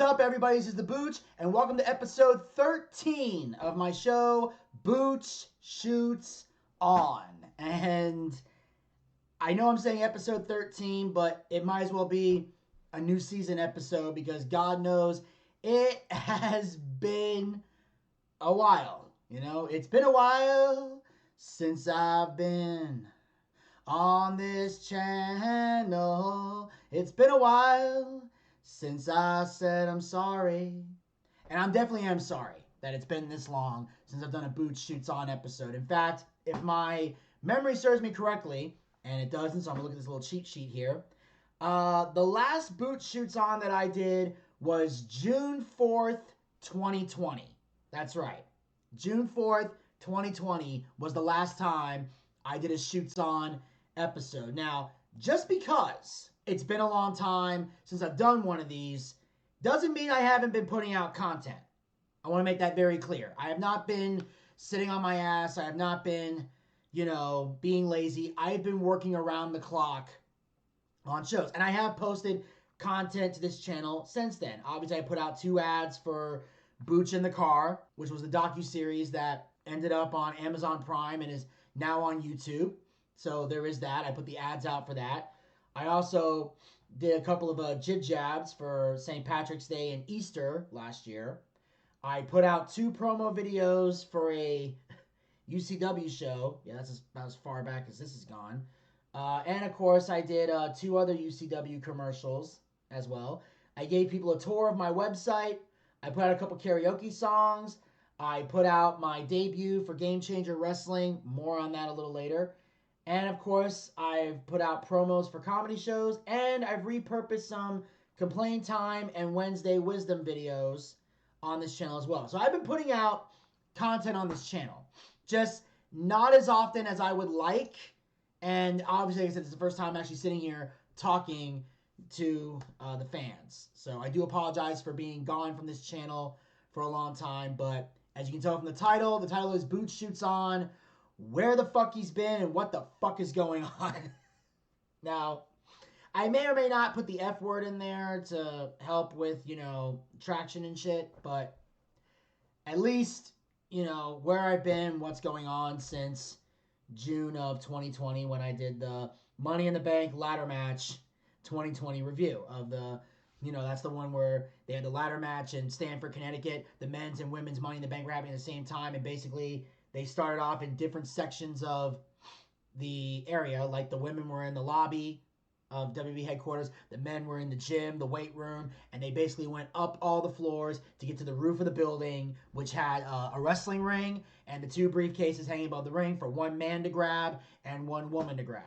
What's up, everybody? This is the Booch, and welcome to episode 13 of my show, Booch Shoots On. And I know I'm saying episode 13, but it might as well be a new season episode because God knows it has been a while. You know, it's been a while since I've been on this channel. It's been a while since I said I'm sorry. And I definitely am sorry that it's been this long since I've done a Booch Shoots On episode. In fact, if my memory serves me correctly, and it doesn't, so I'm going to look at this little cheat sheet here. The last Booch Shoots On that I did was June 4th, 2020. That's right. June 4th, 2020 was the last time I did a Shoots On episode. Now, just because it's been a long time since I've done one of these doesn't mean I haven't been putting out content. I want to make that very clear. I have not been sitting on my ass. I have not been, being lazy. I have been working around the clock on shows. And I have posted content to this channel since then. Obviously, I put out 2 ads for Booch in the Car, which was the docuseries that ended up on Amazon Prime and is now on YouTube. So there is that. I put the ads out for that. I also did a couple of jib jabs for St. Patrick's Day and Easter last year. I put out 2 promo videos for a UCW show. Yeah, that's about as far back as this has gone. And of course, I did 2 other UCW commercials as well. I gave people a tour of my website. I put out a couple karaoke songs. I put out my debut for Game Changer Wrestling. More on that a little later. And of course, I've put out promos for comedy shows, and I've repurposed some Complain Time and Wednesday Wisdom videos on this channel as well. So I've been putting out content on this channel, just not as often as I would like. And obviously, like I said, it's the first time I'm actually sitting here talking to the fans. So I do apologize for being gone from this channel for a long time, but as you can tell from the title is Booch Shoots On. Where the fuck he's been and what the fuck is going on. Now, I may or may not put the F word in there to help with, traction and shit, but at least, where I've been, what's going on since June of 2020 when I did the Money in the Bank ladder match 2020 review of the, that's the one where they had the ladder match in Stamford, Connecticut. The men's and women's Money in the Bank were happening at the same time, and basically they started off in different sections of the area. Like the women were in the lobby of WB headquarters. The men were in the gym, the weight room. And they basically went up all the floors to get to the roof of the building, which had a wrestling ring and the 2 briefcases hanging above the ring for 1 man to grab and 1 woman to grab.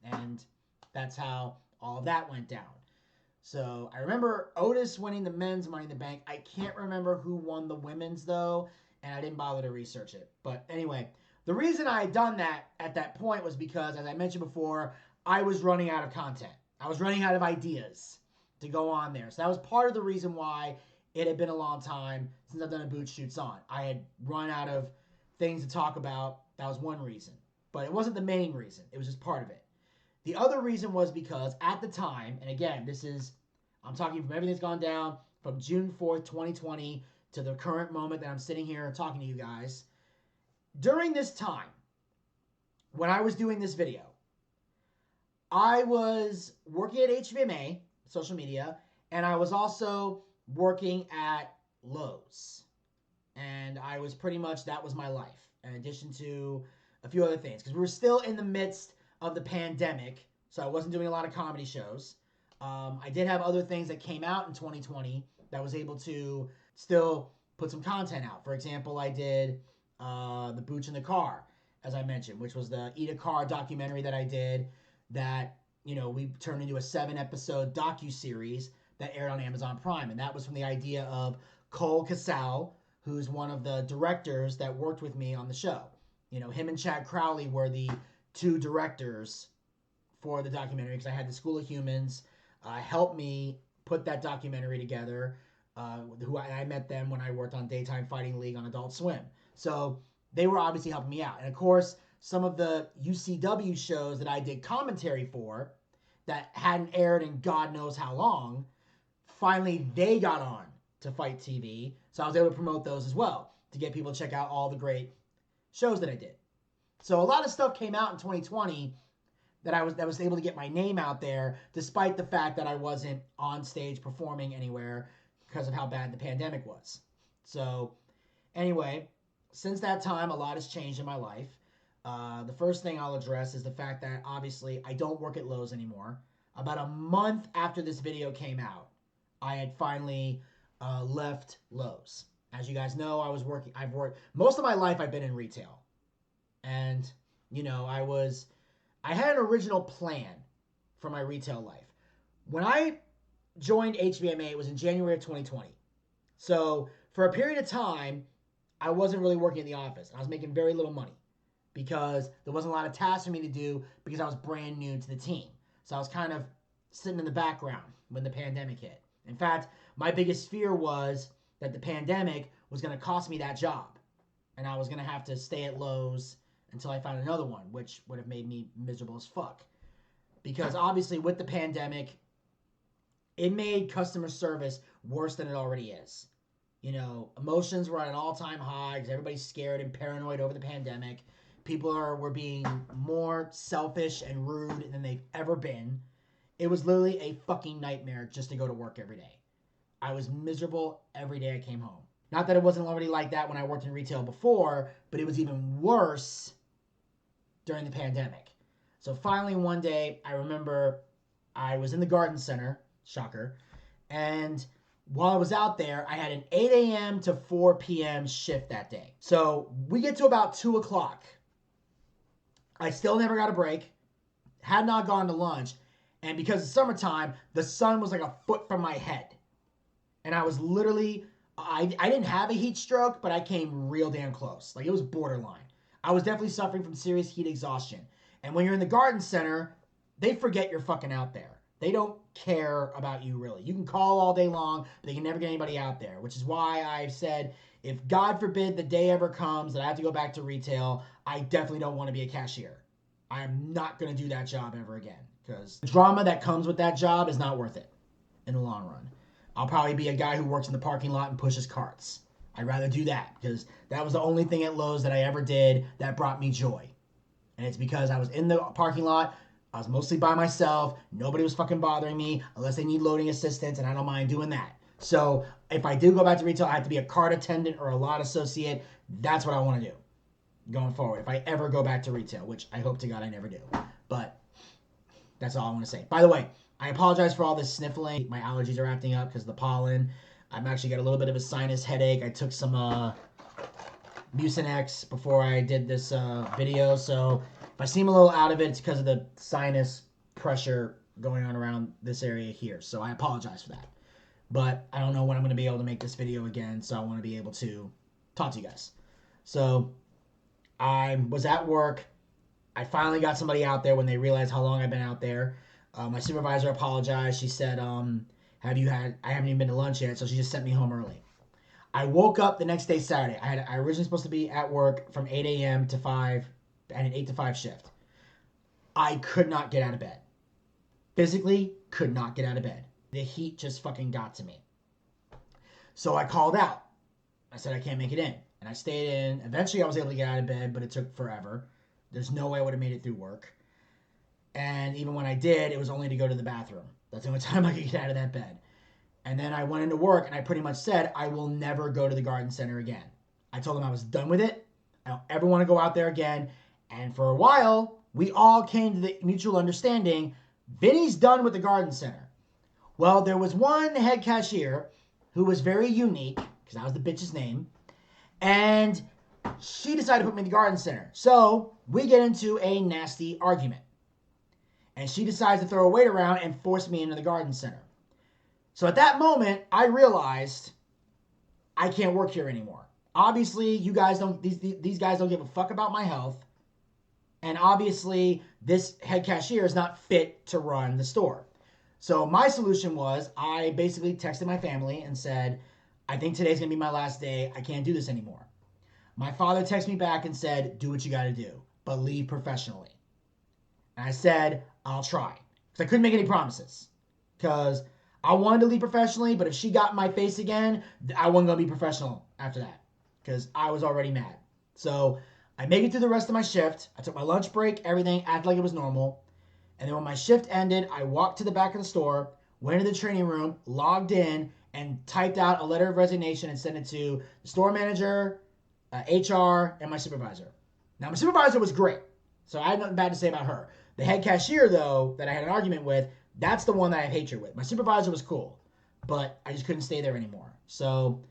And that's how all of that went down. So I remember Otis winning the men's Money in the Bank. I can't remember who won the women's, though, and I didn't bother to research it. But anyway, the reason I had done that at that point was because, as I mentioned before, I was running out of content. I was running out of ideas to go on there. So that was part of the reason why it had been a long time since I've done a Booch Shoots On. I had run out of things to talk about. That was one reason. But it wasn't the main reason. It was just part of it. The other reason was because at the time, and again, I'm talking from everything that's gone down from June 4th, 2020 to the current moment that I'm sitting here talking to you guys. During this time, when I was doing this video, I was working at HVMA, social media, and I was also working at Lowe's. And I was that was my life, in addition to a few other things. Because we were still in the midst of the pandemic, so I wasn't doing a lot of comedy shows. I did have other things that came out in 2020 that was able to still put some content out. For example, I did the Booch in the Car, as I mentioned, which was the Eat a Car documentary that I did that, we turned into a 7-episode docuseries that aired on Amazon Prime. And that was from the idea of Cole Casal, who's one of the directors that worked with me on the show. Him and Chad Crowley were the 2 directors for the documentary because I had the School of Humans help me put that documentary together. I met them when I worked on Daytime Fighting League on Adult Swim. So they were obviously helping me out. And of course, some of the UCW shows that I did commentary for that hadn't aired in God knows how long finally they got on to Fight TV. So I was able to promote those as well to get people to check out all the great shows that I did. So a lot of stuff came out in 2020 that I was able to get my name out there, despite the fact that I wasn't on stage performing anywhere because of how bad the pandemic was. So anyway, since that time, a lot has changed in my life. The first thing I'll address is the fact that obviously I don't work at Lowe's anymore. About a month after this video came out, I had finally left Lowe's. As you guys know, I've worked most of my life. I've been in retail, and you know, I had an original plan for my retail life. When I joined HBMA, it was in January of 2020. So for a period of time, I wasn't really working in the office. I was making very little money because there wasn't a lot of tasks for me to do because I was brand new to the team. So I was kind of sitting in the background when the pandemic hit. In fact, my biggest fear was that the pandemic was going to cost me that job, and I was going to have to stay at Lowe's until I found another one, which would have made me miserable as fuck. Because obviously with the pandemic, it made customer service worse than it already is. You know, emotions were at an all-time high because everybody's scared and paranoid over the pandemic. People were being more selfish and rude than they've ever been. It was literally a fucking nightmare just to go to work every day. I was miserable every day I came home. Not that it wasn't already like that when I worked in retail before, but it was even worse during the pandemic. So finally one day, I remember I was in the garden center, shocker, and while I was out there, I had an 8 a.m. to 4 p.m. shift that day. So we get to about 2 o'clock. I still never got a break, had not gone to lunch, and because it's summertime, the sun was like a foot from my head. And I was literally, I didn't have a heat stroke, but I came real damn close. Like, it was borderline. I was definitely suffering from serious heat exhaustion. And when you're in the garden center, they forget you're fucking out there. They don't care about you, really. You can call all day long, but they can never get anybody out there, which is why I've said, if God forbid the day ever comes that I have to go back to retail, I definitely don't want to be a cashier. I am not going to do that job ever again, because the drama that comes with that job is not worth it in the long run. I'll probably be a guy who works in the parking lot and pushes carts. I'd rather do that, because that was the only thing at Lowe's that I ever did that brought me joy. And it's because I was in the parking lot, I was mostly by myself, nobody was fucking bothering me, unless they need loading assistance, and I don't mind doing that. So if I do go back to retail, I have to be a cart attendant or a lot associate. That's what I want to do going forward, if I ever go back to retail, which I hope to God I never do. But that's all I want to say. By the way, I apologize for all this sniffling. My allergies are acting up because of the pollen. I'm actually got a little bit of a sinus headache. I took some Mucinex before I did this video, so if I seem a little out of it, it's because of the sinus pressure going on around this area here. So I apologize for that. But I don't know when I'm going to be able to make this video again, so I want to be able to talk to you guys. So I was at work. I finally got somebody out there when they realized how long I've been out there. My supervisor apologized. She said, I haven't even been to lunch yet, so she just sent me home early. I woke up the next day, Saturday. I originally supposed to be at work from 8 a.m. to 5, and an 8 to 5 shift. I could not get out of bed. Physically, could not get out of bed. The heat just fucking got to me. So I called out. I said, I can't make it in. And I stayed in. Eventually, I was able to get out of bed, but it took forever. There's no way I would have made it through work. And even when I did, it was only to go to the bathroom. That's the only time I could get out of that bed. And then I went into work, and I pretty much said, I will never go to the garden center again. I told them I was done with it. I don't ever want to go out there again. And for a while, we all came to the mutual understanding, Vinny's done with the garden center. Well, there was one head cashier who was very unique, because that was the bitch's name, and she decided to put me in the garden center. So we get into a nasty argument. And she decides to throw a weight around and force me into the garden center. So at that moment, I realized I can't work here anymore. Obviously, you guys don't, these guys don't give a fuck about my health. And obviously, this head cashier is not fit to run the store. So my solution was, I basically texted my family and said, I think today's going to be my last day. I can't do this anymore. My father texted me back and said, do what you got to do, but leave professionally. And I said, I'll try. Because I couldn't make any promises. Because I wanted to leave professionally, but if she got in my face again, I wasn't going to be professional after that because I was already mad. So I make it through the rest of my shift. I took my lunch break, everything, acted like it was normal. And then when my shift ended, I walked to the back of the store, went into the training room, logged in, and typed out a letter of resignation and sent it to the store manager, HR, and my supervisor. Now, my supervisor was great, so I had nothing bad to say about her. The head cashier, though, that I had an argument with, that's the one that I have hatred with. My supervisor was cool, but I just couldn't stay there anymore. So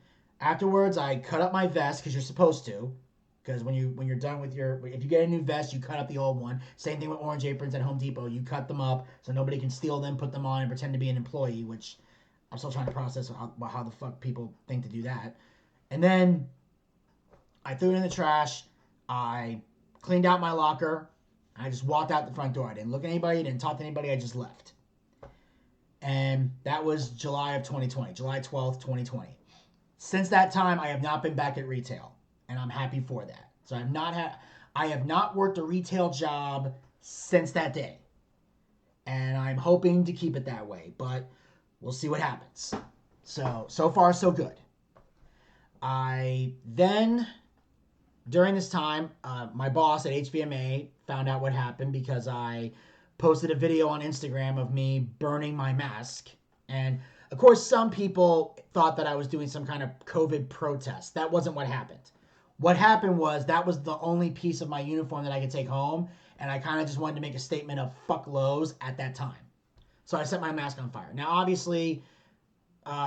afterwards, I cut up my vest because you're supposed to. Because when you're done with if you get a new vest, you cut up the old one. Same thing with orange aprons at Home Depot. You cut them up so nobody can steal them, put them on, and pretend to be an employee, which I'm still trying to process how the fuck people think to do that. And then I threw it in the trash. I cleaned out my locker. I just walked out the front door. I didn't look at anybody, didn't talk to anybody. I just left. And that was July of 2020, July 12th, 2020. Since that time, I have not been back at retail, and I'm happy for that. So I have not worked a retail job since that day. And I'm hoping to keep it that way, but we'll see what happens. So far, so good. I then, during this time, my boss at HVMA found out what happened because I posted a video on Instagram of me burning my mask. And of course, some people thought that I was doing some kind of COVID protest. That wasn't what happened. What happened was that was the only piece of my uniform that I could take home. And I kind of just wanted to make a statement of fuck Lowe's at that time. So I set my mask on fire. Now, obviously,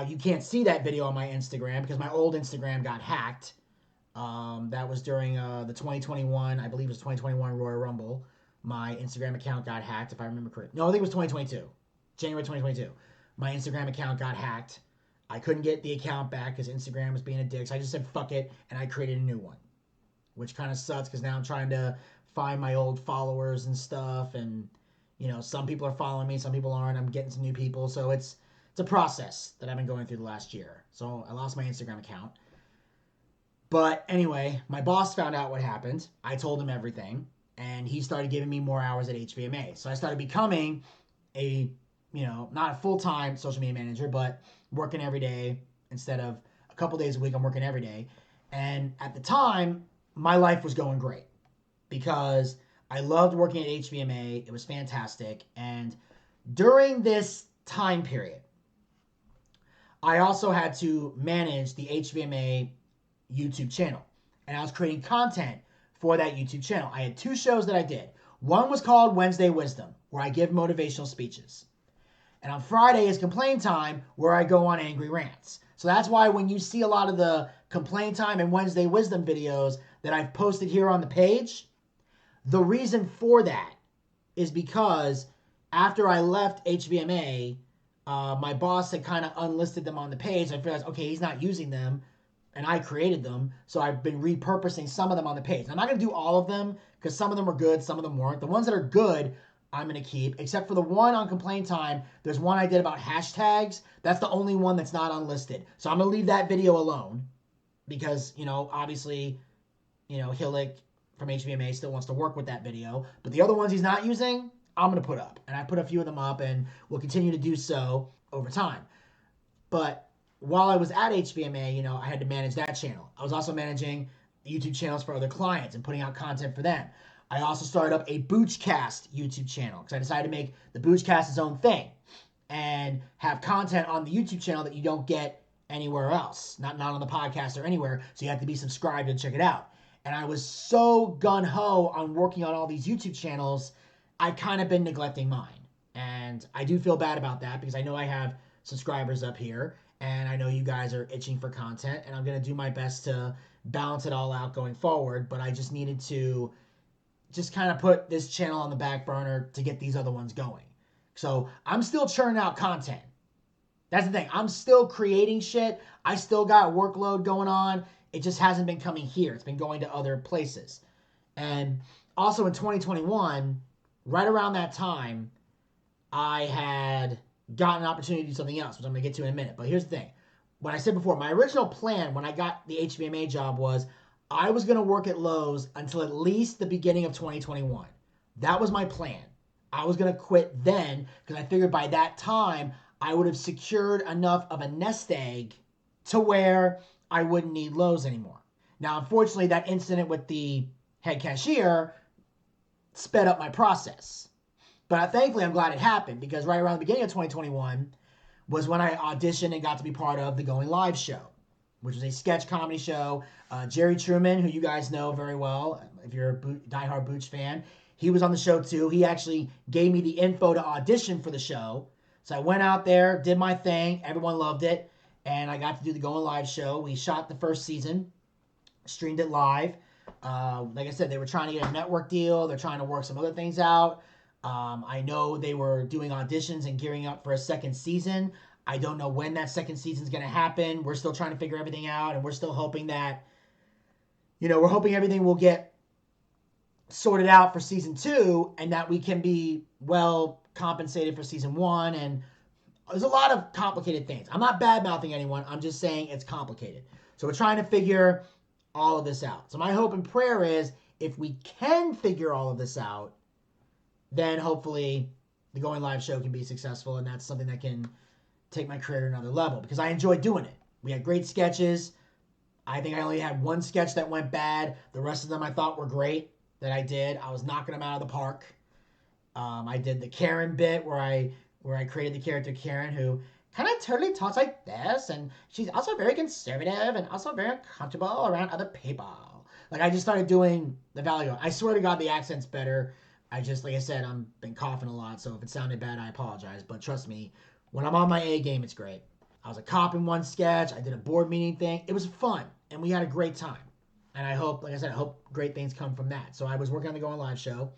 you can't see that video on my Instagram because my old Instagram got hacked. That was during the 2021, I believe it was 2021 Royal Rumble. My Instagram account got hacked, if I remember correctly. No, I think it was 2022. January 2022. My Instagram account got hacked. I couldn't get the account back because Instagram was being a dick. So I just said, fuck it, and I created a new one. Which kind of sucks because now I'm trying to find my old followers and stuff. And, some people are following me, some people aren't. I'm getting some new people. So it's a process that I've been going through the last year. So I lost my Instagram account. But anyway, my boss found out what happened. I told him everything. And he started giving me more hours at HVMA. So I started becoming a, not a full-time social media manager, but working every day instead of a couple days a week. I'm working every day. And at the time, my life was going great because I loved working at HVMA. It was fantastic. And during this time period, I also had to manage the HVMA YouTube channel. And I was creating content for that YouTube channel. I had 2 shows that I did. One was called Wednesday Wisdom, where I give motivational speeches. And on Friday is Complain Time, where I go on angry rants. So that's why when you see a lot of the Complain Time and Wednesday Wisdom videos that I've posted here on the page, the reason for that is because after I left HVMA, my boss had kind of unlisted them on the page. I realized, okay, he's not using them. And I created them, so I've been repurposing some of them on the page. I'm not going to do all of them, because some of them were good, some of them weren't. The ones that are good, I'm going to keep, except for the one on Complain Time. There's one I did about hashtags. That's the only one that's not unlisted. So I'm going to leave that video alone, because, obviously, Hillick from HVMA still wants to work with that video. But the other ones he's not using, I'm going to put up. And I put a few of them up, and we'll continue to do so over time. But while I was at HVMA, I had to manage that channel. I was also managing YouTube channels for other clients and putting out content for them. I also started up a Booch Cast YouTube channel because I decided to make the Booch Cast its own thing and have content on the YouTube channel that you don't get anywhere else, not on the podcast or anywhere. So you have to be subscribed and check it out. And I was so gung-ho on working on all these YouTube channels, I've kind of been neglecting mine. And I do feel bad about that because I know I have subscribers up here. And I know you guys are itching for content, and I'm going to do my best to balance it all out going forward. But I just needed to just kind of put this channel on the back burner to get these other ones going. So I'm still churning out content. That's the thing. I'm still creating shit. I still got workload going on. It just hasn't been coming here. It's been going to other places. And also in 2021, right around that time, I had gotten an opportunity to do something else, which I'm going to get to in a minute. But here's the thing. When I said before, my original plan when I got the HVMA job was I was going to work at Lowe's until at least the beginning of 2021. That was my plan. I was going to quit then because I figured by that time I would have secured enough of a nest egg to where I wouldn't need Lowe's anymore. Now, unfortunately, that incident with the head cashier sped up my process. But thankfully, I'm glad it happened, because right around the beginning of 2021 was when I auditioned and got to be part of the Going Live show, which was a sketch comedy show. Jerry Truman, who you guys know very well, if you're a diehard Booch fan, he was on the show too. He actually gave me the info to audition for the show. So I went out there, did my thing. Everyone loved it. And I got to do the Going Live show. We shot the first season, streamed it live. Like I said, they were trying to get a network deal. They're trying to work some other things out. I know they were doing auditions and gearing up for a second season. I don't know when that second season is going to happen. We're still trying to figure everything out, and we're still hoping that, we're hoping everything will get sorted out for season 2 and that we can be well compensated for season 1. And there's a lot of complicated things. I'm not bad-mouthing anyone. I'm just saying it's complicated. So we're trying to figure all of this out. So my hope and prayer is, if we can figure all of this out, then hopefully the Going Live show can be successful, and that's something that can take my career to another level, because I enjoyed doing it. We had great sketches. I think I only had one sketch that went bad. The rest of them I thought were great that I did. I was knocking them out of the park. I did the Karen bit where I created the character Karen, who kind of totally talks like this, and she's also very conservative and also very uncomfortable around other people. Like, I just started doing the Valley Girl. I swear to God, the accent's better. I just, like I said, I've been coughing a lot, so if it sounded bad, I apologize. But trust me, when I'm on my A game, it's great. I was a cop in one sketch. I did a board meeting thing. It was fun, and we had a great time. And I hope, like I said, I hope great things come from that. So I was working on the Going Live show.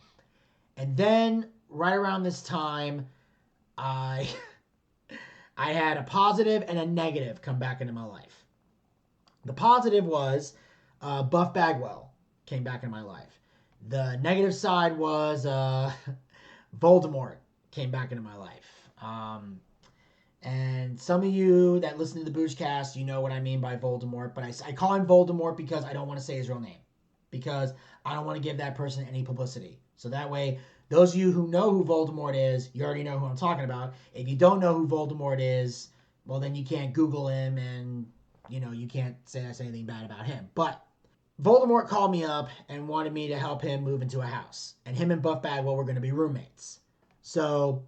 And then, right around this time, I had a positive and a negative come back into my life. The positive was Buff Bagwell came back into my life. The negative side was Voldemort came back into my life. And some of you that listen to the Boochcast, you know what I mean by Voldemort. But I call him Voldemort because I don't want to say his real name, because I don't want to give that person any publicity. So that way, those of you who know who Voldemort is, you already know who I'm talking about. If you don't know who Voldemort is, well, then you can't Google him, and, you can't say anything bad about him. But Voldemort called me up and wanted me to help him move into a house. And him and Buff Bagwell were going to be roommates. So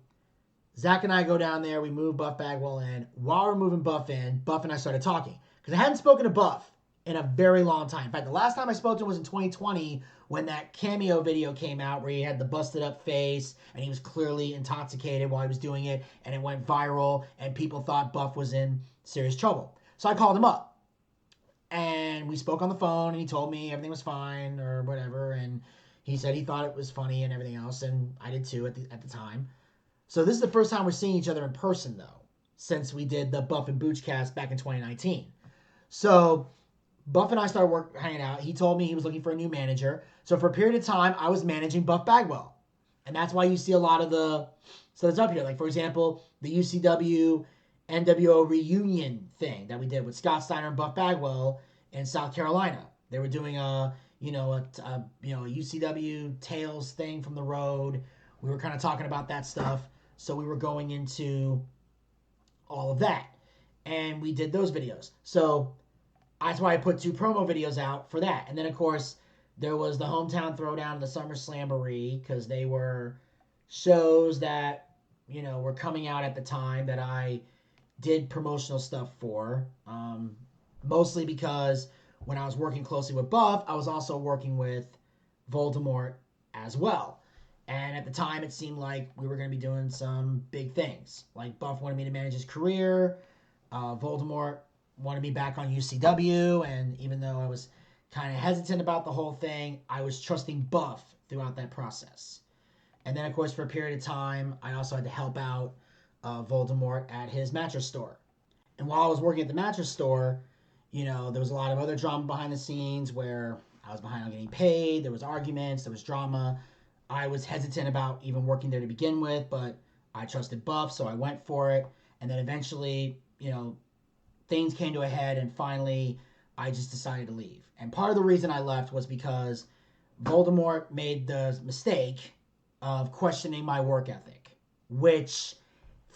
Zach and I go down there. We move Buff Bagwell in. While we're moving Buff in, Buff and I started talking, because I hadn't spoken to Buff in a very long time. In fact, the last time I spoke to him was in 2020, when that cameo video came out where he had the busted up face and he was clearly intoxicated while he was doing it, and it went viral and people thought Buff was in serious trouble. So I called him up and we spoke on the phone, and he told me everything was fine or whatever, and he said he thought it was funny and everything else, and I did too at the time. So this is the first time we're seeing each other in person, though, since we did the Buff and Booch cast back in 2019. So Buff and I started hanging out. He told me he was looking for a new manager. So for a period of time, I was managing Buff Bagwell. And that's why you see a lot of the stuff that's up here. Like, for example, the UCW NWO reunion thing that we did with Scott Steiner and Buff Bagwell in South Carolina. They were doing a UCW Tales thing from the road. We were kind of talking about that stuff. So we were going into all of that. And we did those videos. So that's why I put 2 promo videos out for that. And then, of course, there was the Hometown Throwdown and the Summer Slamboree, because they were shows that, were coming out at the time that I did promotional stuff for. Mostly because when I was working closely with Buff, I was also working with Voldemort as well. And at the time, it seemed like we were going to be doing some big things. Like, Buff wanted me to manage his career. Voldemort wanted me back on UCW. And even though I was kind of hesitant about the whole thing, I was trusting Buff throughout that process. And then, of course, for a period of time, I also had to help out Voldemort at his mattress store. And while I was working at the mattress store, there was a lot of other drama behind the scenes where I was behind on getting paid. There was arguments. There was drama. I was hesitant about even working there to begin with, but I trusted Buff, so I went for it. And then eventually, things came to a head, and finally, I just decided to leave. And part of the reason I left was because Voldemort made the mistake of questioning my work ethic, which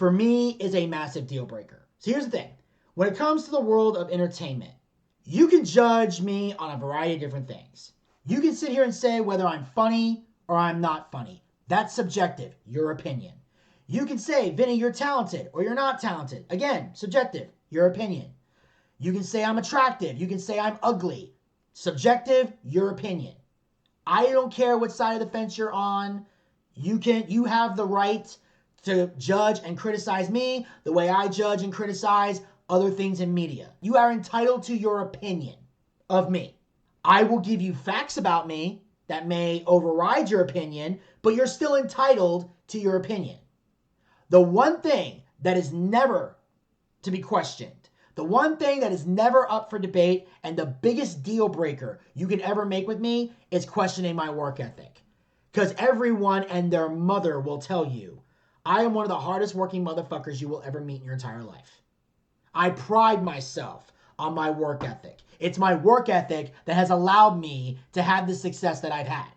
for me, is a massive deal breaker. So here's the thing. When it comes to the world of entertainment, you can judge me on a variety of different things. You can sit here and say whether I'm funny or I'm not funny. That's subjective, your opinion. You can say, Vinny, you're talented or you're not talented. Again, subjective, your opinion. You can say I'm attractive. You can say I'm ugly. Subjective, your opinion. I don't care what side of the fence you're on. You have the right to judge and criticize me the way I judge and criticize other things in media. You are entitled to your opinion of me. I will give you facts about me that may override your opinion, but you're still entitled to your opinion. The one thing that is never to be questioned, the one thing that is never up for debate, and the biggest deal breaker you can ever make with me is questioning my work ethic. Because everyone and their mother will tell you, I am one of the hardest working motherfuckers you will ever meet in your entire life. I pride myself on my work ethic. It's my work ethic that has allowed me to have the success that I've had.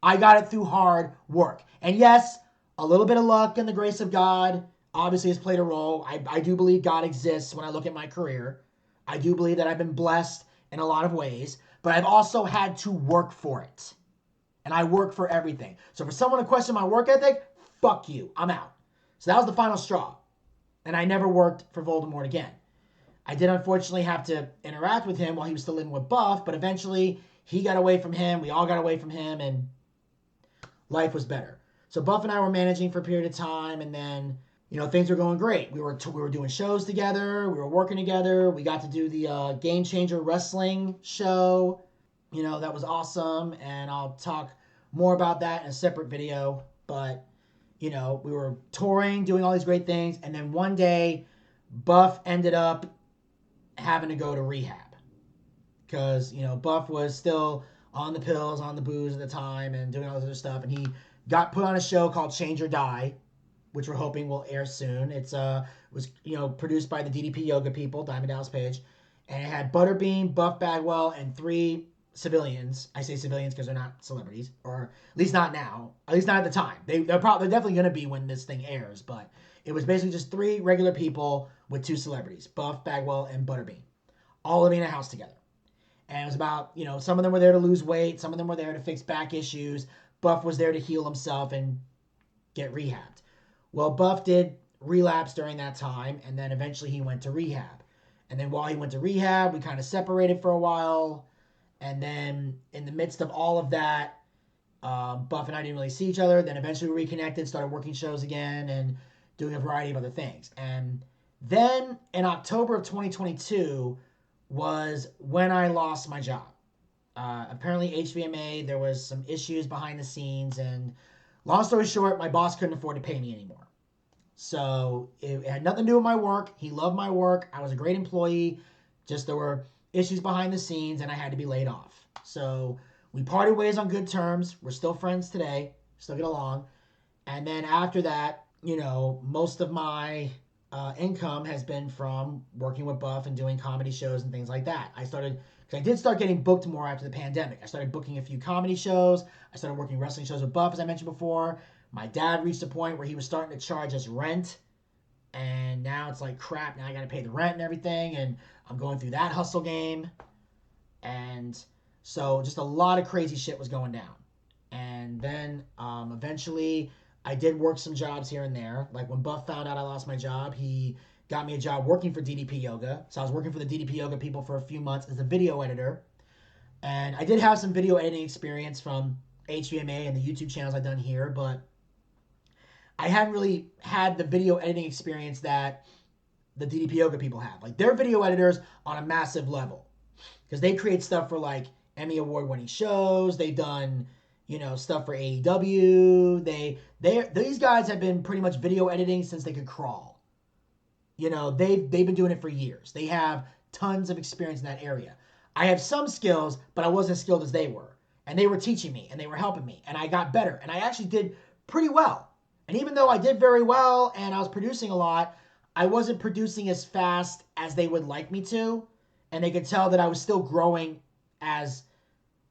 I got it through hard work. And yes, a little bit of luck and the grace of God obviously has played a role. I do believe God exists when I look at my career. I do believe that I've been blessed in a lot of ways, but I've also had to work for it. And I work for everything. So for someone to question my work ethic, fuck you, I'm out. So that was the final straw. And I never worked for Voldemort again. I did unfortunately have to interact with him while he was still living with Buff, but eventually he got away from him, we all got away from him, and life was better. So Buff and I were managing for a period of time, and then, things were going great. We were doing shows together. We were working together. We got to do the Game Changer Wrestling show. That was awesome, and I'll talk more about that in a separate video. But, we were touring, doing all these great things, and then one day, Buff ended up having to go to rehab. Because, Buff was still on the pills, on the booze at the time, and doing all this other stuff, and he got put on a show called Change or Die, which we're hoping will air soon. It was produced by the DDP Yoga people, Diamond Dallas Page, and it had Butterbean, Buff Bagwell, and 3 civilians. I say civilians because they're not celebrities, or at least not now, at least not at the time. They're definitely going to be when this thing airs, but it was basically just 3 regular people with 2 celebrities, Buff, Bagwell, and Butterbean, all living in a house together. And it was about, some of them were there to lose weight, some of them were there to fix back issues. Buff was there to heal himself and get rehabbed. Well, Buff did relapse during that time, and then eventually he went to rehab. And then while he went to rehab, we kind of separated for a while. And then in the midst of all of that, Buff and I didn't really see each other. Then eventually we reconnected, started working shows again, and doing a variety of other things. And then in October of 2022 was when I lost my job. Apparently HVMA, there was some issues behind the scenes, and long story short, my boss couldn't afford to pay me anymore. So it had nothing to do with my work. He loved my work. I was a great employee. Just there were issues behind the scenes, and I had to be laid off. So we parted ways on good terms. We're still friends today. Still get along. And then after that, most of my income has been from working with Buff and doing comedy shows and things like that. I did start getting booked more after the pandemic. I started booking a few comedy shows. I started working wrestling shows with Buff, as I mentioned before. My dad reached a point where he was starting to charge us rent. And now it's like, crap, now I got to pay the rent and everything. And I'm going through that hustle game. And so just a lot of crazy shit was going down. And then eventually I did work some jobs here and there. Like when Buff found out I lost my job, he got me a job working for DDP Yoga. So I was working for the DDP Yoga people for a few months as a video editor. And I did have some video editing experience from HVMA and the YouTube channels I've done here, but I hadn't really had the video editing experience that the DDP Yoga people have. Like, they're video editors on a massive level because they create stuff for like Emmy Award winning shows. They've done, stuff for AEW. These guys have been pretty much video editing since they could crawl. They've been doing it for years. They have tons of experience in that area. I have some skills, but I wasn't as skilled as they were. And they were teaching me, and they were helping me, and I got better. And I actually did pretty well. And even though I did very well and I was producing a lot, I wasn't producing as fast as they would like me to. And they could tell that I was still growing as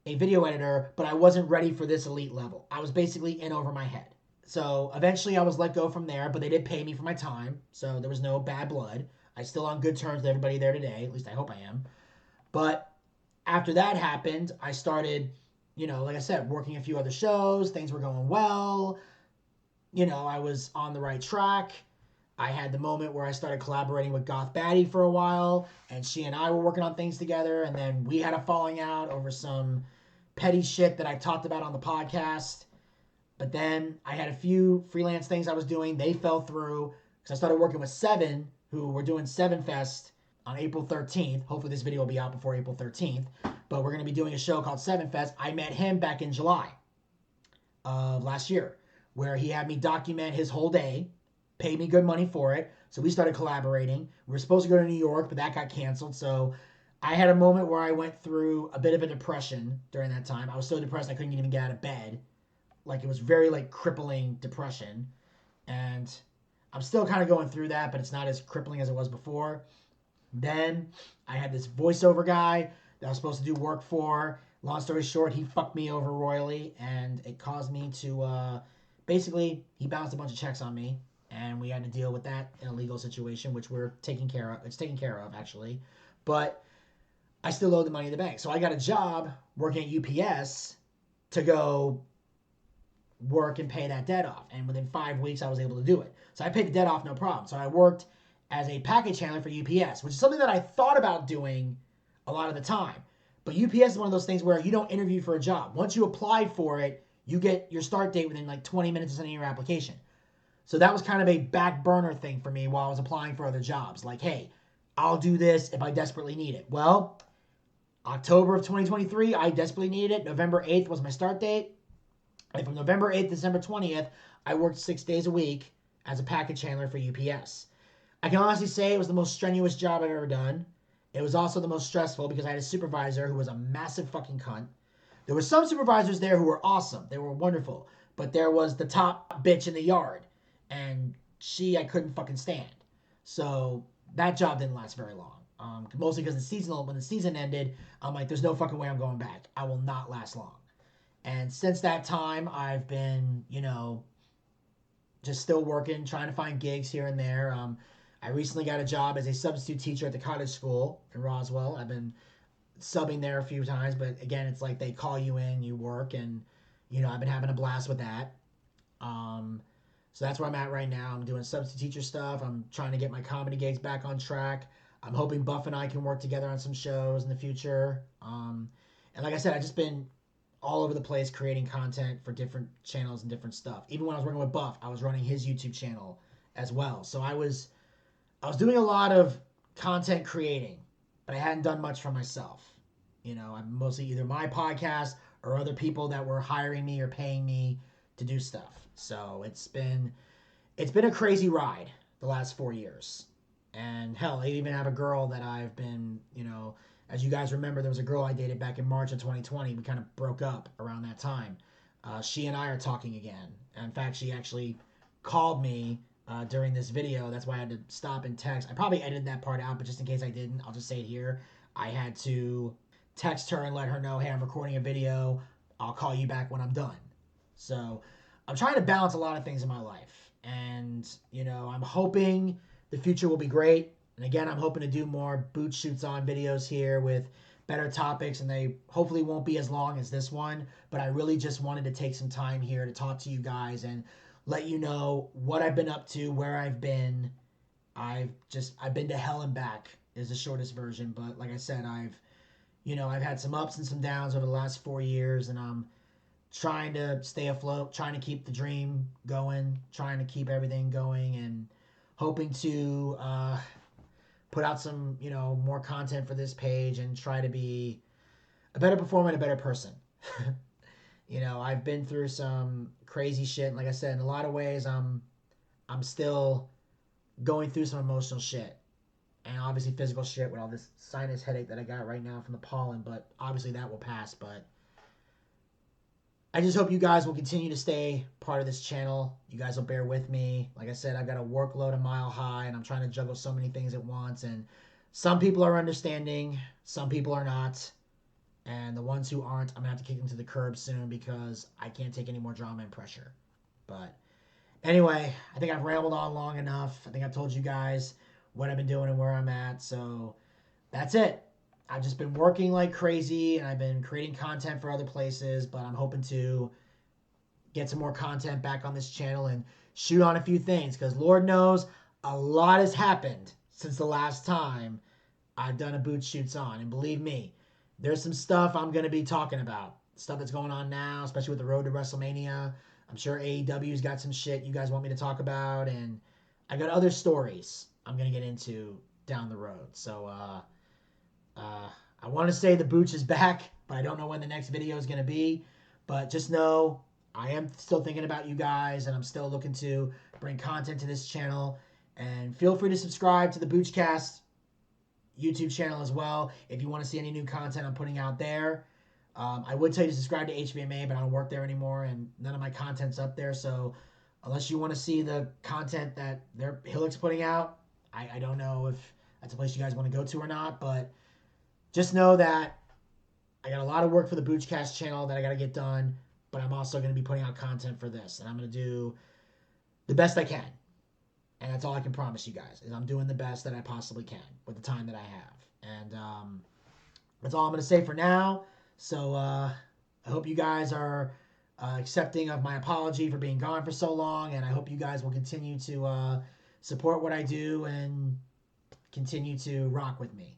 a video editor, but I wasn't ready for this elite level. I was basically in over my head. So eventually I was let go from there, but they did pay me for my time. So there was no bad blood. I still on good terms with everybody there today. At least I hope I am. But after that happened, I started, like I said, working a few other shows. Things were going well. I was on the right track. I had the moment where I started collaborating with Goth Baddie for a while, and she and I were working on things together, and then we had a falling out over some petty shit that I talked about on the podcast. But then I had a few freelance things I was doing. They fell through because I started working with Seven, who were doing Seven Fest on April 13th. Hopefully this video will be out before April 13th. But we're going to be doing a show called Seven Fest. I met him back in July of last year, where he had me document his whole day, paid me good money for it. So we started collaborating. We were supposed to go to New York, but that got canceled. So I had a moment where I went through a bit of a depression during that time. I was so depressed I couldn't even get out of bed. Like, it was very, crippling depression. And I'm still kind of going through that, but it's not as crippling as it was before. Then I had this voiceover guy that I was supposed to do work for. Long story short, he fucked me over royally, and it caused me to, basically, he bounced a bunch of checks on me, and we had to deal with that in a legal situation, which we're taking care of. It's taken care of, actually. But I still owe the money in the bank. So I got a job working at UPS to go work and pay that debt off. And within 5 weeks, I was able to do it. So I paid the debt off, no problem. So I worked as a package handler for UPS, which is something that I thought about doing a lot of the time. But UPS is one of those things where you don't interview for a job. Once you apply for it, you get your start date within 20 minutes of sending your application. So that was kind of a back burner thing for me while I was applying for other jobs. Like, hey, I'll do this if I desperately need it. Well, October of 2023, I desperately needed it. November 8th was my start date. And from November 8th to December 20th, I worked 6 days a week as a package handler for UPS. I can honestly say it was the most strenuous job I've ever done. It was also the most stressful because I had a supervisor who was a massive fucking cunt. There were some supervisors there who were awesome. They were wonderful. But there was the top bitch in the yard. And I couldn't fucking stand. So that job didn't last very long. Mostly because when the season ended, I'm like, there's no fucking way I'm going back. I will not last long. And since that time, I've been, just still working, trying to find gigs here and there. I recently got a job as a substitute teacher at the cottage school in Roswell. I've been subbing there a few times, but again, it's like they call you in, you work, and, I've been having a blast with that. So that's where I'm at right now. I'm doing substitute teacher stuff. I'm trying to get my comedy gigs back on track. I'm hoping Buff and I can work together on some shows in the future. And like I said, I've just been all over the place creating content for different channels and different stuff. Even when I was working with Buff, I was running his YouTube channel as well. So I was doing a lot of content creating, but I hadn't done much for myself. I'm mostly either my podcast or other people that were hiring me or paying me to do stuff. So it's been a crazy ride the last 4 years. And hell, I even have a girl that I've been, as you guys remember, there was a girl I dated back in March of 2020. We kind of broke up around that time. She and I are talking again. In fact, she actually called me during this video. That's why I had to stop and text. I probably edited that part out, but just in case I didn't, I'll just say it here. I had to text her and let her know, hey, I'm recording a video. I'll call you back when I'm done. So I'm trying to balance a lot of things in my life. And, I'm hoping the future will be great. And again, I'm hoping to do more Booch Shoots On videos here with better topics, and they hopefully won't be as long as this one. But I really just wanted to take some time here to talk to you guys and let you know what I've been up to, where I've been. I've been to hell and back is the shortest version. But like I said, I've had some ups and some downs over the last 4 years, and I'm trying to stay afloat, trying to keep the dream going, trying to keep everything going, and hoping to put out some, more content for this page and try to be a better performer and a better person. I've been through some crazy shit. And like I said, in a lot of ways, I'm still going through some emotional shit. And obviously physical shit with all this sinus headache that I got right now from the pollen. But obviously that will pass. But I just hope you guys will continue to stay part of this channel. You guys will bear with me. Like I said, I've got a workload a mile high, and I'm trying to juggle so many things at once. And some people are understanding, some people are not. And the ones who aren't, I'm going to have to kick them to the curb soon because I can't take any more drama and pressure. But Anyway, I think I've rambled on long enough. I think I've told you guys what I've been doing and where I'm at. So that's it. I've just been working like crazy and I've been creating content for other places, but I'm hoping to get some more content back on this channel and shoot on a few things because Lord knows a lot has happened since the last time I've done a Booch Shoots On. And believe me, there's some stuff I'm going to be talking about. Stuff that's going on now, especially with the road to WrestleMania. I'm sure AEW's got some shit you guys want me to talk about. And I got other stories I'm going to get into down the road. So, I want to say the Booch is back, but I don't know when the next video is going to be. But just know I am still thinking about you guys, and I'm still looking to bring content to this channel. And feel free to subscribe to the Boochcast YouTube channel as well if you want to see any new content I'm putting out there. I would tell you to subscribe to HVMA, but I don't work there anymore, and none of my content's up there. So unless you want to see the content that Hillock's putting out, I don't know if that's a place you guys want to go to or not. But just know that I got a lot of work for the Boochcast channel that I got to get done, but I'm also going to be putting out content for this, and I'm going to do the best I can. And that's all I can promise you guys, is I'm doing the best that I possibly can with the time that I have. And that's all I'm going to say for now. So I hope you guys are accepting of my apology for being gone for so long, and I hope you guys will continue to support what I do and continue to rock with me.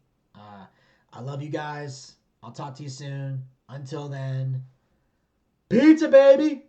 I love you guys. I'll talk to you soon. Until then, pizza, baby!